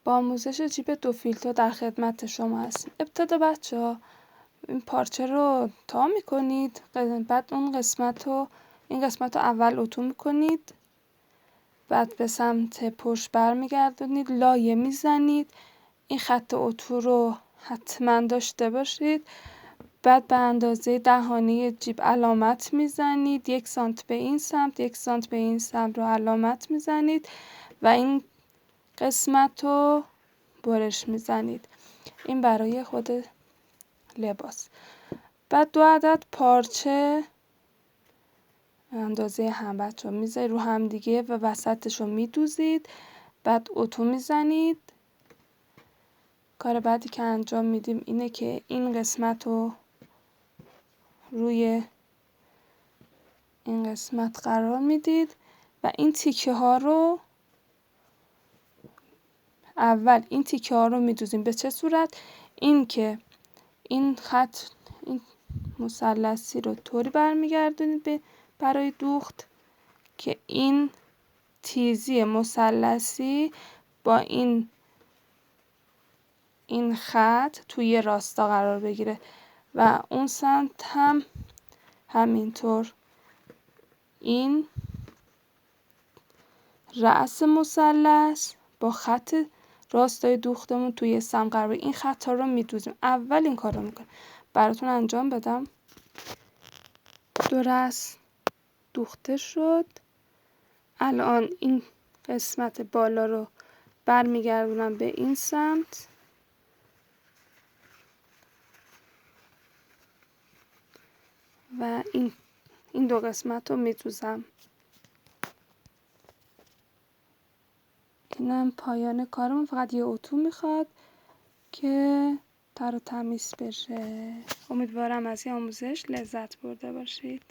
با آموزش جیب 2 فیلتر در خدمت شما هستیم. ابتدا بچه‌ها این پارچه رو تا میکنید، بعد این قسمت رو اول اتو میکنید، بعد به سمت پشت برمیگردونید، لایه میزنید، این خط اتو رو حتما داشته باشید. بعد به اندازه دهانه جیب علامت میزنید، 1 سانت به این سمت 1 سانت به این سمت رو علامت میزنید و این قسمت رو برش میزنید. این برای خود لباس. بعد 2 عدد پارچه اندازه هم بچه میذارید رو هم دیگه و وسطش رو میدوزید، بعد اتو میزنید. کار بعدی که انجام میدیم اینه که این قسمت رو روی این قسمت قرار میدید و این تیکه ها رو اول این تیکه ها رو میدوزیم. به چه صورت؟ این که این خط، این مثلثی رو طوری برمیگردونید برای دوخت که این تیزی مثلثی با این خط توی راستا قرار بگیره و اون سمت هم همینطور. این رأس مثلث با خط راستای دوختمون توی سم قرار بگیره. این خطا رو میدوزیم. اول این کار رو میکنیم. براتون انجام بدم. 2 رأس دوخته شد. الان این قسمت بالا رو برمیگردونم به این سمت و این 2 قسمت رو میدوزم. اینم پایان کارمون. فقط یه اتو میخواد که تر و تمیز بشه. امیدوارم از این آموزش لذت برده باشید.